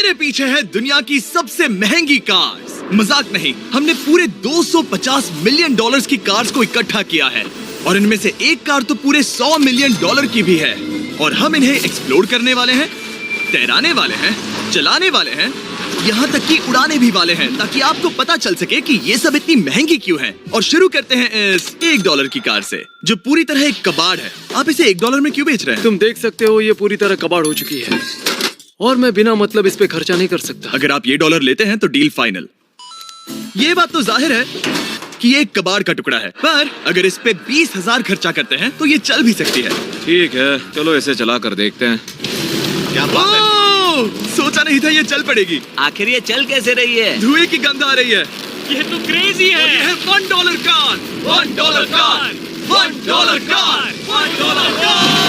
मेरे पीछे है दुनिया की सबसे महंगी कार्स। मजाक नहीं, हमने पूरे 250 मिलियन डॉलर्स की कार्स को इकट्ठा किया है और इनमें से एक कार तो पूरे 100 मिलियन डॉलर की भी है। और हम इन्हें एक्सप्लोर करने वाले हैं, तैराने वाले हैं, चलाने वाले हैं, यहाँ तक कि उड़ाने भी वाले हैं, ताकि आपको पता चल सके कि ये सब इतनी महंगी क्यों है। और शुरू करते हैं इस $1 की कार से, जो पूरी तरह एक कबाड़ है। आप इसे $1 में क्यों बेच रहे हैं? तुम देख सकते हो ये पूरी तरह कबाड़ हो चुकी है और मैं बिना मतलब इस पे खर्चा नहीं कर सकता। अगर आप ये डॉलर लेते हैं तो डील फाइनल। ये बात तो जाहिर है कि ये एक कबाड़ का टुकड़ा है, पर अगर इस पे 20,000 खर्चा करते हैं तो ये चल भी सकती है। ठीक है, चलो इसे चला कर देखते हैं। क्या बात है? सोचा नहीं था ये चल पड़ेगी। आखिर ये चल कैसे रही है? धुएं की गंध आ रही है। ये तो क्रेजी है। ये है $1 कार, $1 कार, $1 कार, $1 कार।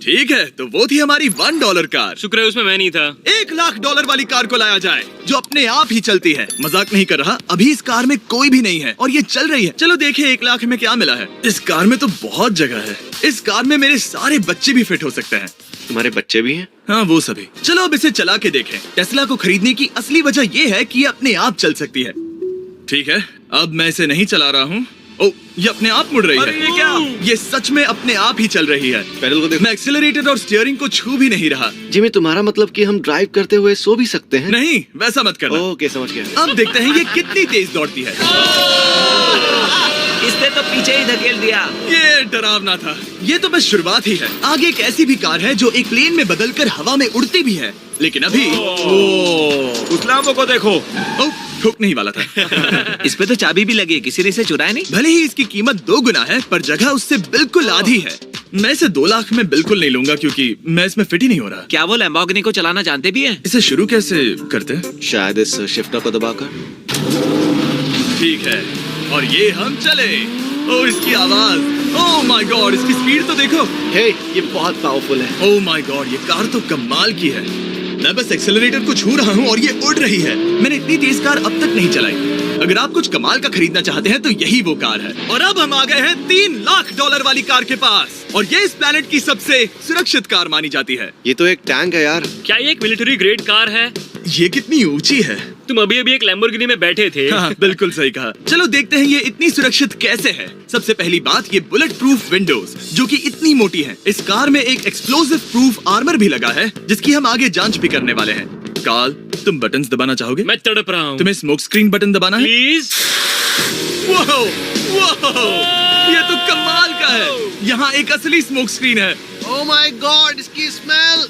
ठीक है, तो वो थी हमारी $1 कार। शुक्र है उसमें मैं नहीं था। $1,00,000 वाली कार को लाया जाए जो अपने आप ही चलती है। मजाक नहीं कर रहा, अभी इस कार में कोई भी नहीं है और ये चल रही है। चलो देखें 1 लाख में क्या मिला है। इस कार में तो बहुत जगह है। इस कार में मेरे सारे बच्चे भी फिट हो सकते हैं। तुम्हारे बच्चे भी हैं? हाँ, वो सभी। चलो अब इसे चला के देखें। टेस्ला को खरीदने की असली वजह ये है कि ये अपने आप चल सकती है। ठीक है, अब मैं इसे नहीं चला रहा हूँ। ओ, ये अपने आप मुड़ रही है। ये क्या? ये सच में अपने आप ही चल रही है। पैडल को देखो। मैं एक्सीलरेटर और स्टीयरिंग को छू भी नहीं रहा। जिमी, तुम्हारा मतलब कि हम ड्राइव करते हुए सो भी सकते हैं? नहीं, वैसा मत करना। ओके, समझ गया। अब देखते हैं ये कितनी तेज दौड़ती है। इसने तो पीछे ही धकेल दिया। ये डरावना था। ये तो बस शुरुआत ही है। आगे एक ऐसी भी कार है जो एक प्लेन में बदलकर हवा में उड़ती भी है, लेकिन अभी उस लाम्बो को देखो। ठोक नहीं वाला था। इस पे तो चाबी भी लगी, किसी ने इसे चुराया नहीं। भले ही इसकी कीमत 2 गुना है, पर जगह उससे बिल्कुल आधी है। मैं इसे 2 लाख में बिल्कुल नहीं लूंगा क्योंकि मैं इसमें फिट ही नहीं हो रहा। क्या वो लैम्बोर्गिनी को चलाना जानते भी हैं? इसे शुरू कैसे करते हैं? शायद इस शिफ्टर को दबाकर। ठीक है, और ये हम चले। ओ, इसकी आवाज, ओह माय गॉड, इसकी स्पीड तो देखो। हे, ये बहुत पावरफुल है। ओह माय गॉड, ये कार तो कमाल की है। मैं बस एक्सेलरेटर को छू रहा हूँ और ये उड़ रही है। मैंने इतनी तेज कार अब तक नहीं चलाई। अगर आप कुछ कमाल का खरीदना चाहते हैं तो यही वो कार है। और अब हम आ गए हैं $3,00,000 वाली कार के पास, और ये इस प्लेनेट की सबसे सुरक्षित कार मानी जाती है। ये तो एक टैंक है यार। क्या ये एक मिलिट्री ग्रेड कार है? ये कितनी ऊंची है। तुम अभी अभी एक लैम्बोर्गिनी में बैठे थे। हाँ, बिल्कुल सही कहा। चलो देखते हैं ये इतनी सुरक्षित कैसे है। सबसे पहली बात, ये बुलेट प्रूफ विंडोज जो कि इतनी मोटी है। इस कार में एक एक्सप्लोसिव प्रूफ आर्मर भी लगा है, जिसकी हम आगे जांच भी करने वाले हैं। कार्ल, तुम बटन्स दबाना चाहोगे? मैं तड़प रहा हूँ। तुम्हें स्मोक स्क्रीन बटन दबाना है? प्लीज। वाओ, वाओ, ये तो कमाल का है। यहाँ एक असली स्मोक स्क्रीन है। ओह माय गॉड, इसकी स्मेल।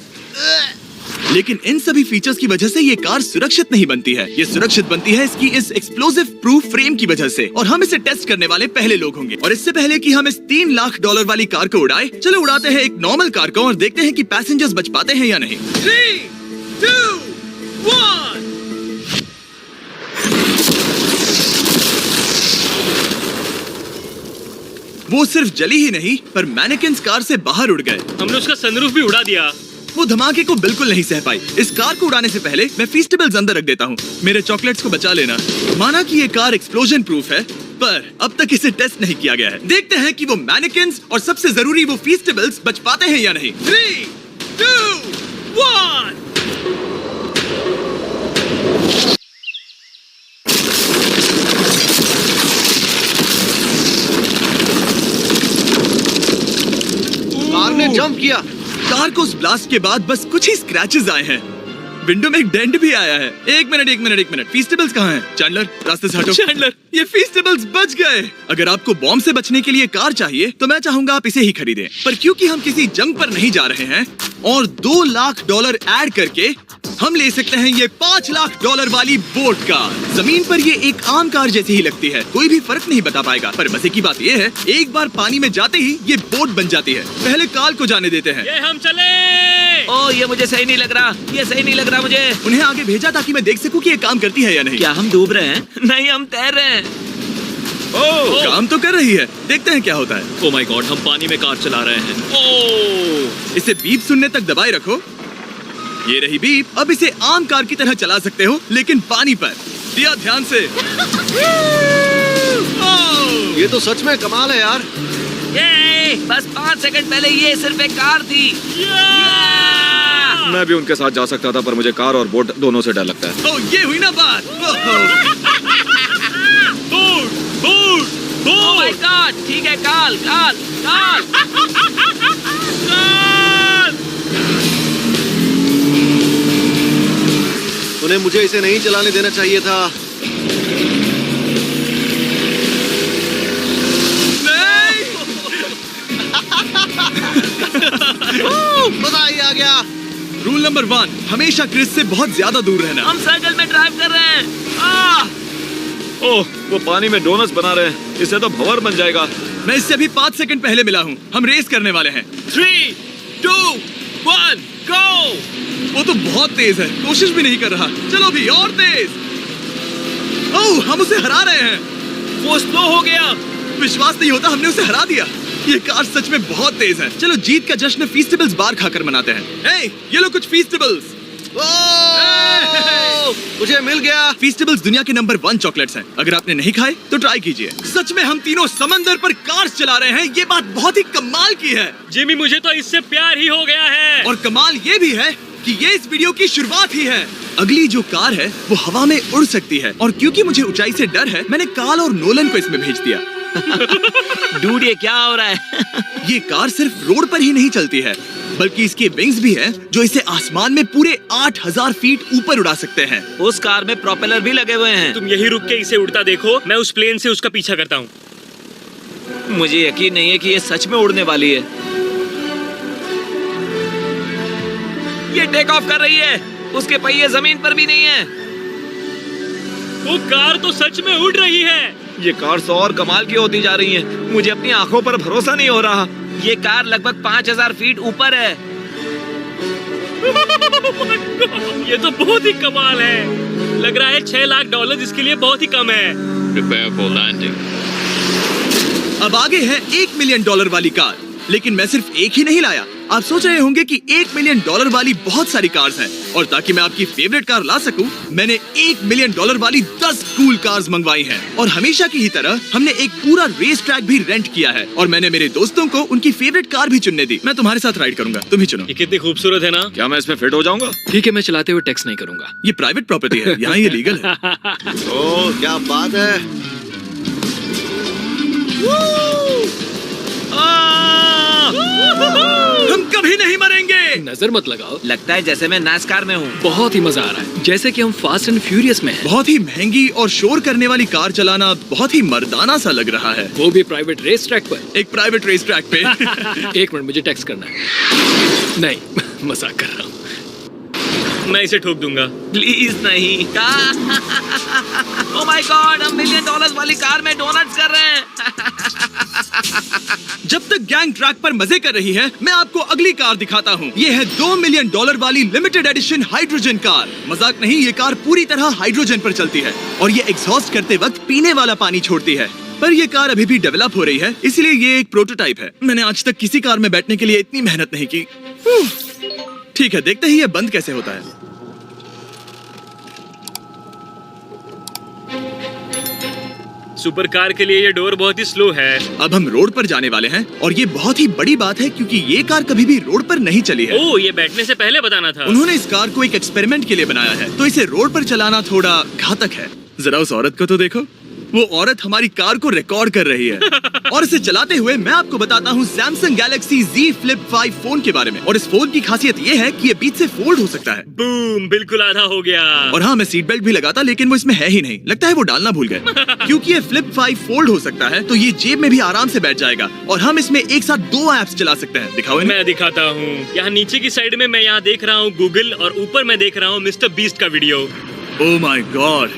लेकिन इन सभी फीचर्स की वजह से ये कार सुरक्षित नहीं बनती है। ये सुरक्षित बनती है इसकी इस एक्सप्लोसिव प्रूफ फ्रेम की वजह से, और हम इसे टेस्ट करने वाले पहले लोग होंगे। और इससे पहले कि हम इस $3,00,000 वाली कार को उड़ाए, चलो उड़ाते हैं एक नॉर्मल कार को और देखते हैं कि पैसेंजर्स बच पाते हैं या नहीं। 3, 2, 1। वो सिर्फ जली ही नहीं, पर मैनेकिन्स कार से बाहर उड़ गए। हमने उसका सनरूफ भी उड़ा दिया। वो धमाके को बिल्कुल नहीं सह पाई। इस कार को उड़ाने से पहले मैं फीस्टेबल्स अंदर रख देता हूँ। मेरे चॉकलेट्स को बचा लेना। माना कि ये कार एक्सप्लोजन प्रूफ है, पर अब तक इसे टेस्ट नहीं किया गया है। देखते हैं कि वो मैनेकिन्स और सबसे जरूरी वो फीस्टेबल्स बच पाते हैं या नहीं। 3, 2, 1। कार ने जंप किया। कार को उस ब्लास्ट के बाद बस कुछ ही स्क्रैचेस आए हैं। विंडो में एक डेंट भी आया है। एक मिनट, फीस्टेबल्स कहाँ हैं? चैंडलर, रास्ते से हटो। चैंडलर, ये फीस्टेबल्स बच गए। अगर आपको बॉम्ब से बचने के लिए कार चाहिए तो मैं चाहूंगा आप इसे ही खरीदें। पर क्योंकि हम किसी जंग पर नहीं जा रहे हैं और $2,00,000 ऐड करके हम ले सकते हैं ये $5,00,000 वाली बोट कार। जमीन पर ये एक आम कार जैसी ही लगती है, कोई भी फर्क नहीं बता पाएगा। पर मजे की बात ये है, एक बार पानी में जाते ही ये बोट बन जाती है। पहले कार्ल को जाने देते हैं। ये हम चले। ओ, ये मुझे सही नहीं लग रहा। ये सही नहीं लग रहा मुझे। उन्हें आगे भेजा ताकि मैं देख सकूं कि ये काम करती है या नहीं। क्या हम डूब रहे हैं? नहीं, हम तैर रहे हैं। काम तो कर रही है। देखते हैं क्या होता है। ओ माय गॉड, हम पानी में कार चला रहे हैं। ओह, इसे बीप सुनने तक दबाए रखो। ये रही बीप। अब इसे आम कार की तरह चला सकते हो, लेकिन पानी पर। दिया ध्यान से। ये तो सच में कमाल है यार। ये बस 5 सेकंड पहले ये सिर्फ एक कार थी। मैं भी उनके साथ जा सकता था, पर मुझे कार और बोट दोनों से डर लगता है। ओह, ये हुई ना बात। ओह माय गॉड, ठीक है, काल। उन्हें मुझे इसे नहीं चलाने देना चाहिए था। मजा ही आ गया। रूल नंबर 1, हमेशा क्रिस से बहुत ज्यादा दूर रहना। हम सर्कल में ड्राइव कर रहे हैं। ओह, वो पानी में डोनट्स बना रहे हैं। इससे तो भंवर बन जाएगा। मैं इससे अभी 5 सेकंड पहले मिला हूँ। हम रेस करने वाले हैं। 3, 2, 1, गो। वो तो बहुत तेज है, कोशिश भी नहीं कर रहा। चलो भी और तेज। ओह, हम उसे हरा रहे हैं। वो स्लो हो गया। विश्वास नहीं होता, हमने उसे हरा दिया। ये कार सच में बहुत तेज है। चलो जीत का जश्न फीस्टेबल्स बार खाकर मनाते हैं। हे, ये लो कुछ फीस्टेबल्स। मुझे मिल गया। फीस्टेबल्स दुनिया के नंबर 1 चॉकलेट्स हैं। अगर आपने नहीं खाए तो ट्राई कीजिए। सच में हम तीनों समंदर पर कार्स चला रहे हैं। ये बात बहुत ही कमाल की है। जिमी, मुझे तो इससे प्यार ही हो गया है। और कमाल ये भी है कि ये इस वीडियो की शुरुआत ही है। अगली जो कार है वो हवा में उड़ सकती है, और क्योंकि मुझे ऊंचाई से डर है, मैंने काल और नोलन को इसमें भेज दिया। डूड, ये क्या हो रहा है? ये कार सिर्फ रोड पर ही नहीं चलती है, बल्कि इसके विंग्स भी हैं जो इसे आसमान में पूरे 8000 फीट ऊपर उड़ा सकते हैं। उस कार में प्रोपेलर भी लगे हुए हैं। तुम यही रुक के इसे उड़ता देखो, मैं उस प्लेन से उसका पीछा करता हूँ। मुझे यकीन नहीं है कि ये सच में उड़ने वाली है। ये टेक ऑफ कर रही है। उसके पहिए जमीन पर भी नहीं है। वो कार तो सच में उड़ रही है। ये कार तो और कमाल की होती जा रही है। मुझे अपनी आंखों पर भरोसा नहीं हो रहा। ये कार लगभग 5000 फीट ऊपर है। ये तो बहुत ही कमाल है। लग रहा है $6 लाख इसके लिए बहुत ही कम है। Prepare for landing. अब आगे है $1 मिलियन वाली कार, लेकिन मैं सिर्फ एक ही नहीं लाया। आप सोच रहे होंगे कि $1 मिलियन वाली बहुत सारी कार्स हैं, और ताकि मैं आपकी फेवरेट कार ला सकूं, मैंने $1 मिलियन वाली 10 कूल कार्स मंगवाई हैं। और हमेशा की ही तरह हमने एक पूरा रेस ट्रैक भी रेंट किया है, और मैंने मेरे दोस्तों को उनकी फेवरेट कार भी चुनने दी। मैं तुम्हारे साथ राइड करूंगा, तुम ही चुनो। ये कितनी खूबसूरत है ना। क्या मैं इसमें फिट हो जाऊंगा? ठीक है, मैं चलाते हुए टेक्स्ट नहीं करूंगा। ये प्राइवेट प्रॉपर्टी है, यहाँ ये लीगल है। ओह, क्या बात है। हम कभी नहीं मरेंगे। नजर मत लगाओ। लगता है जैसे मैं नास्कार में हूँ। बहुत ही मजा आ रहा है, जैसे कि हम फास्ट एंड फ्यूरियस में हैं। बहुत ही महंगी और शोर करने वाली कार चलाना बहुत ही मर्दाना सा लग रहा है। वो भी प्राइवेट रेस ट्रैक पर। एक प्राइवेट रेस ट्रैक पे। 1 मिनट, मुझे टेक्स्ट करना है। नहीं, मजाक कर रहा हूँ। मैं इसे ठोक दूंगा। प्लीज नहीं। ओह माय गॉड, हम $1 मिलियन वाली कार में डोनट्स कर रहे हैं। जब तक गैंग ट्रैक पर मजे कर रही है, मैं आपको अगली कार दिखाता हूँ। ये है $2 मिलियन वाली लिमिटेड एडिशन हाइड्रोजन कार। मजाक नहीं, ये कार पूरी तरह हाइड्रोजन पर चलती है, और ये एग्जॉस्ट करते वक्त पीने वाला पानी छोड़ती है। पर ये कार अभी भी डेवलप हो रही है, इसलिए ये एक प्रोटोटाइप है। मैंने आज तक किसी कार में बैठने के लिए इतनी मेहनत नहीं की। ठीक है, देखते ही ये बंद कैसे होता है। सुपर कार के लिए ये डोर बहुत ही स्लो है। अब हम रोड पर जाने वाले हैं, और ये बहुत ही बड़ी बात है क्योंकि ये कार कभी भी रोड पर नहीं चली है। ओह, ये बैठने से पहले बताना था। उन्होंने इस कार को एक एक्सपेरिमेंट के लिए बनाया है, तो इसे रोड पर चलाना थोड़ा घातक है। जरा उस औरत को तो देखो, वो औरत हमारी कार को रिकॉर्ड कर रही है। और इसे चलाते हुए मैं आपको बताता हूँ Samsung Galaxy Z Flip 5 phone के बारे में। और इस फोन की खासियत ये है कि ये बीच से फोल्ड हो सकता है। बूम, बिल्कुल आधा हो गया। और हाँ, मैं सीट बेल्ट भी लगाता, लेकिन वो इसमें है ही नहीं। लगता है वो डालना भूल गए। क्योंकि ये Flip 5 फोल्ड हो सकता है, तो ये जेब में भी आराम से बैठ जाएगा, और हम इसमें एक साथ 2 ऐप्स चला सकते हैं। दिखाओ इन्हें। मैं दिखाता हूँ। यहाँ नीचे की साइड में मैं यहाँ देख रहा हूँ गूगल, और ऊपर मैं देख रहा हूँ मिस्टर बीस्ट का वीडियो। ओह माय गॉड,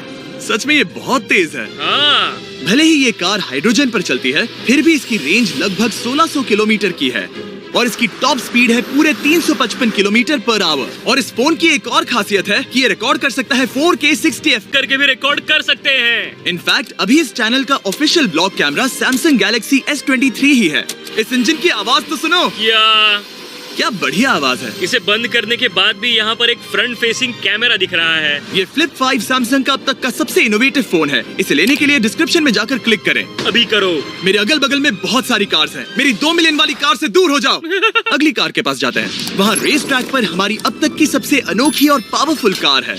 सच में ये बहुत तेज है। हाँ, भले ही ये कार हाइड्रोजन पर चलती है, फिर भी इसकी रेंज लगभग 1600 किलोमीटर की है, और इसकी टॉप स्पीड है पूरे 355 किलोमीटर पर आवर। और इस फोन की एक और खासियत है कि ये रिकॉर्ड कर सकता है 4K 60 करके भी रिकॉर्ड कर सकते हैं। इनफैक्ट अभी इस चैनल का official blog camera Samsung Galaxy S23 ही है। इस इंजन की आवाज तो सुनो। क्या बढ़िया आवाज है। इसे बंद करने के बाद भी यहाँ पर एक फ्रंट फेसिंग कैमरा दिख रहा है। ये फ्लिप 5 सैमसंग का अब तक का सबसे इनोवेटिव फोन है। इसे लेने के लिए डिस्क्रिप्शन में जाकर क्लिक करें। अभी करो। मेरे अगल बगल में बहुत सारी कार्स हैं। मेरी 2 मिलियन वाली कार से दूर हो जाओ। अगली कार के पास जाते हैं। वहाँ रेस ट्रैक पर हमारी अब तक की सबसे अनोखी और पावरफुल कार है।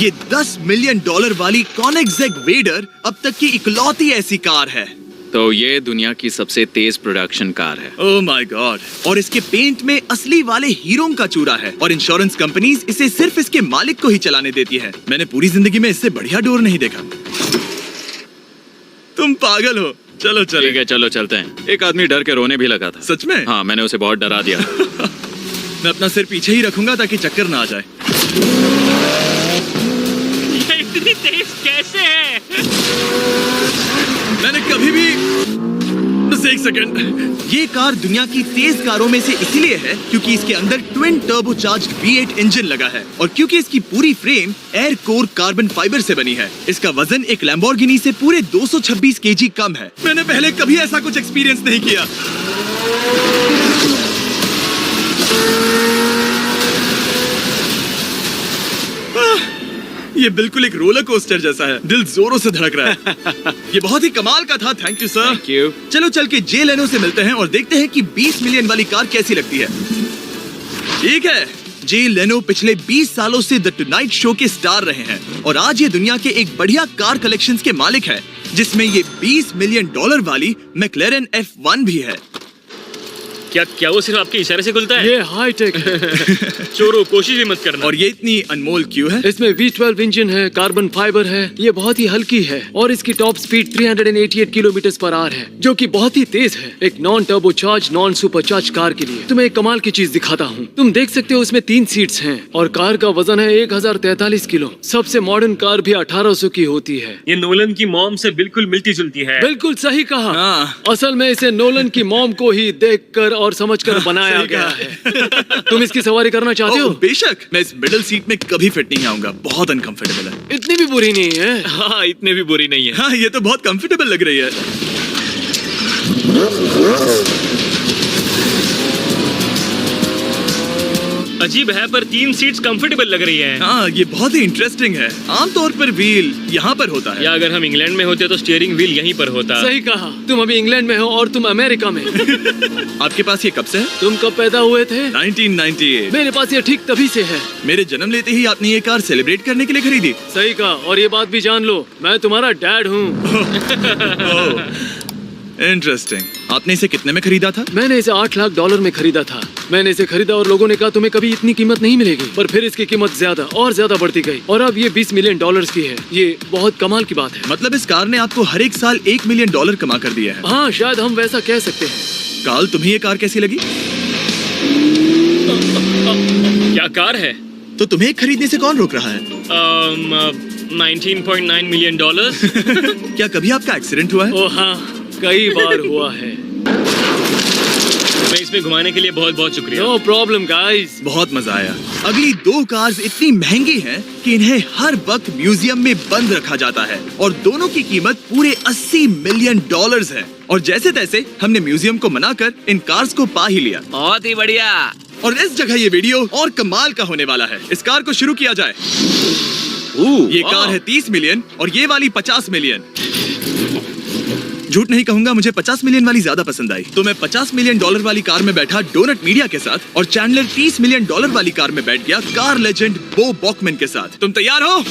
ये $10 मिलियन वाली कॉनिग्सेग वेडर अब तक की इकलौती ऐसी कार है। तो ये दुनिया की सबसे तेज प्रोडक्शन कार है। Oh my God. और इसके पेंट में असली वाले हीरों का चूरा है और इंश्योरेंस कंपनीज इसे सिर्फ इसके मालिक को ही चलाने देती है। मैंने पूरी जिंदगी में इससे बढ़िया डोर नहीं देखा। तुम पागल हो। चलो चलो। ठीक है चलो चलते हैं। एक आदमी डर के रोने भी लगा था। सच में? हाँ, मैंने उसे बहुत डरा दिया। मैं अपना सिर पीछे ही रखूंगा ताकि चक्कर ना आ जाए। ये इतनी तेज कैसे है? मैंने कभी भी बस एक सेकंड। ये कार दुनिया की तेज कारों में से इसीलिए है क्योंकि इसके अंदर ट्विन टर्बोचार्ज्ड V8 इंजन लगा है और क्योंकि इसकी पूरी frame air core carbon fibre से बनी है। इसका वजन एक लैम्बोर्गिनी से पूरे 226 kg कम है। मैंने पहले कभी ऐसा कुछ एक्सपीरियंस नहीं किया। ये बिल्कुल एक रोलर कोस्टर जैसा है। दिल जोरों से धड़क रहा है। ये बहुत ही कमाल का था। Thank you sir. Thank you. चलो चल के जे लेनो से मिलते हैं और देखते हैं कि 20 मिलियन वाली कार कैसी लगती है। ठीक है, जे लेनो पिछले 20 सालों से द टुनाइट शो के स्टार रहे हैं और आज ये दुनिया के एक बढ़िया कार कलेक्शंस के मालिक है जिसमें ये $20 मिलियन वाली मैक्लेरन F1 भी है। क्या वो सिर्फ आपके इशारे से खुलता है? ये हाई टेक है। चोरो, कोशिश भी मत करना। और ये इतनी अनमोल क्यों है? इसमें V12 इंजन है, कार्बन फाइबर है, ये बहुत ही हल्की है और इसकी top speed 388 kilometre per hour है जो कि बहुत ही तेज है। एक non turbocharge non supercharge car के लिए तुम्हें एक कमाल की चीज दिखाता हूँ। तुम देख सकते हो उसमें 3 सीट्स हैं और कार का वजन है 1043 किलो। सबसे मॉडर्न कार भी 1800 की होती है। ये नोलन की मॉम से बिल्कुल मिलती जुलती है। बिल्कुल सही कहा। हाँ। असल में इसे नोलन की मॉम को ही देखकर और समझकर बनाया सही गया कहा। है। तुम इसकी सवारी करना चाहते हो? बेशक। मैं इस मिडिल सीट में कभी फिट नहीं आऊंगा। बहुत अनकंफर्टेबल है। इतनी भी बुरी नहीं है। हाँ, इतने भी बुरी नहीं है। हाँ, ये तो बहुत कंफर्टेबल लग रही है। अजीब है पर 3 सीट्स कंफर्टेबल लग रही है। हाँ, ये बहुत ही इंटरेस्टिंग है। आमतौर पर व्हील यहाँ पर होता है। या अगर हम इंग्लैंड में होते तो स्टीयरिंग व्हील यहीं पर होता। सही कहा। तुम अभी इंग्लैंड में हो और तुम अमेरिका में। आपके पास ये कब से है? तुम कब पैदा हुए थे? 1998। मेरे पास ये ठीक तभी से है। मेरे जन्म लेते ही आपने ये कार सेलिब्रेट करने के लिए खरीदी। सही कहा। और ये बात भी जान लो, मैं तुम्हारा डैड हूँ। इंटरेस्टिंग। आपने इसे कितने में खरीदा था? मैंने इसे $8 लाख में खरीदा था। मैंने इसे खरीदा और लोगों ने कहा तुम्हें कभी इतनी कीमत नहीं मिलेगी, पर फिर इसकी कीमत ज्यादा और ज्यादा बढ़ती गई और अब ये $20 मिलियन की है। ये बहुत कमाल की बात है। मतलब इस कार ने आपको हर एक साल $1 मिलियन कमा कर दिया है। हाँ, शायद हम वैसा कह सकते हैं। काल, तुम्हें ये कार कैसी लगी? क्या कार है? तो तुम्हें खरीदने से कौन रोक रहा है? 19.9 मिलियन डॉलर्स। क्या कभी आपका एक्सीडेंट हुआ है? ओ हाँ, कई बार हुआ है। मैं इसमें घुमाने के लिए बहुत बहुत शुक्रिया। No problem guys. बहुत मजा आया। अगली 2 कार्स इतनी महंगी हैं कि इन्हें हर वक्त म्यूजियम में बंद रखा जाता है और दोनों की कीमत पूरे $80 मिलियन है। और जैसे तैसे हमने म्यूजियम को मनाकर इन कार्स को पा ही लिया। बहुत ही बढ़िया। और इस जगह ये वीडियो और कमाल का होने वाला है। इस कार को शुरू किया जाए। ये कार है 30 मिलियन और ये वाली 50 मिलियन। झूठ नहीं कहूंगा, मुझे 50 मिलियन वाली ज्यादा पसंद आई। तो मैं $50 मिलियन वाली कार में बैठा डोनट मीडिया के साथ और चैंडलर $30 मिलियन वाली कार में बैठ गया कार लेजेंड बो बॉकमैन के साथ। तुम तैयार हो?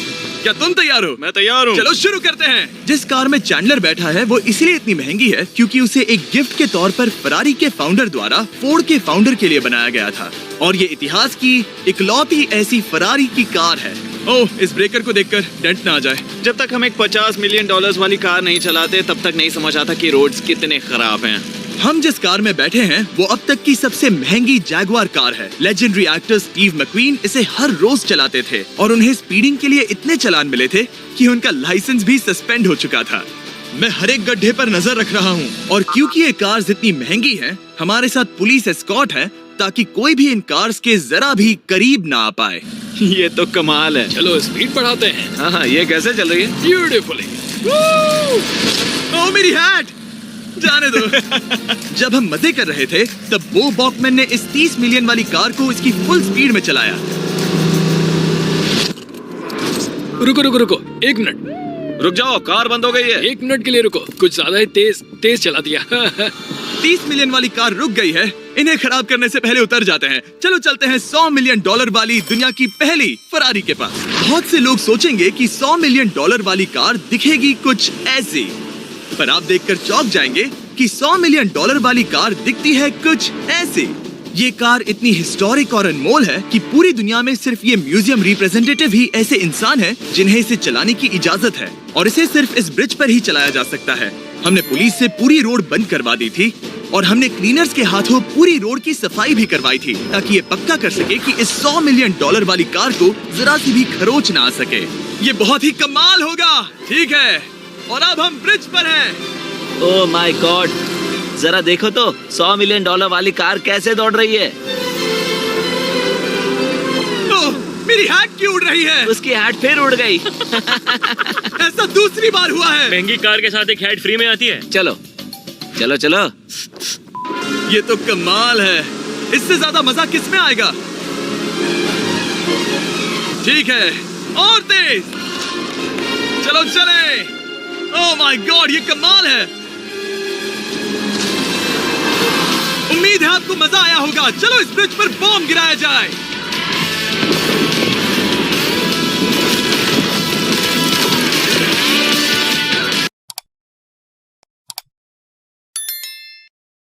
क्या तुम तैयार हो? मैं तैयार हूँ। चलो शुरू करते हैं। जिस कार में चैंडलर बैठा है वो इसलिए इतनी महंगी है क्योंकि उसे एक गिफ्ट के तौर पर फरारी के फाउंडर द्वारा फोर्ड के फाउंडर के लिए बनाया गया था और ये इतिहास की इकलौती ऐसी फरारी की कार है। ओह, इस ब्रेकर को देखकर डेंट ना आ जाए। जब तक हम एक $50 मिलियन वाली कार नहीं चलाते तब तक नहीं समझ आता कि रोड्स कितने खराब हैं। हम जिस कार में बैठे हैं वो अब तक की सबसे महंगी जैगुआर कार है। लेजेंडरी एक्टर स्टीव मैक्वीन इसे हर रोज चलाते थे और उन्हें स्पीडिंग के लिए इतने चालान मिले थे कि उनका लाइसेंस भी सस्पेंड हो चुका था। मैं हर एक गड्ढे पर नजर रख रहा हूँ और क्योंकि ये कार्स इतनी महंगी हैं, हमारे साथ पुलिस एस्कॉर्ट है ताकि कोई भी इन कार्स के जरा भी करीब ना आ पाए। ये तो कमाल है। चलो स्पीड बढ़ाते हैं। हाँ, ये कैसे चल रही है? ब्यूटीफुली। ओह, मेरी हैट! जाने दो। जब हम मजे कर रहे थे तब बो बॉकमैन ने इस 30 मिलियन वाली कार को इसकी फुल स्पीड में चलाया। रुको रुको रुको, 1 मिनट। रुक जाओ, कार बंद हो गई है। 1 मिनट के लिए रुको, कुछ ज्यादा ही तेज चला दिया। 30 मिलियन वाली कार रुक गई है। इन्हें खराब करने से पहले उतर जाते हैं। चलो चलते हैं $100 मिलियन वाली दुनिया की पहली फरारी के पास। बहुत से लोग सोचेंगे कि $100 मिलियन वाली कार दिखेगी कुछ ऐसी, पर आप देखकर चौंक जाएंगे कि $100 मिलियन वाली कार दिखती है कुछ ऐसी। ये कार इतनी हिस्टोरिक और अनमोल है कि पूरी दुनिया में सिर्फ ये म्यूजियम रिप्रेजेंटेटिव ही ऐसे इंसान हैं जिन्हें इसे चलाने की इजाजत है, और इसे सिर्फ इस ब्रिज पर ही चलाया जा सकता है। हमने पुलिस से पूरी रोड बंद करवा दी थी और हमने क्लीनर्स के हाथों पूरी रोड की सफाई भी करवाई थी ताकि ये पक्का कर सके कि इस $100 मिलियन वाली कार को जरा सी भी खरोच ना आ सके। ये बहुत ही कमाल होगा, ठीक है? और अब हम ब्रिज पर हैं। ओह माय गॉड, जरा देखो तो $100 मिलियन वाली कार कैसे दौड़ रही है। ओह, मेरी हैट क्यों उड़ रही है? उसकी हैट फिर उड़ गई। ऐसा दूसरी बार हुआ है। महंगी कार के साथ एक हेड फ्री में आती है। चलो चलो चलो। ये तो कमाल है। इससे ज्यादा मजा किस में आएगा? ठीक है, और तेज। चलो चले। ओह माय गॉड, ये कमाल है। उम्मीद है आपको मजा आया होगा। चलो इस ब्रिज पर बॉम्ब गिराया जाए।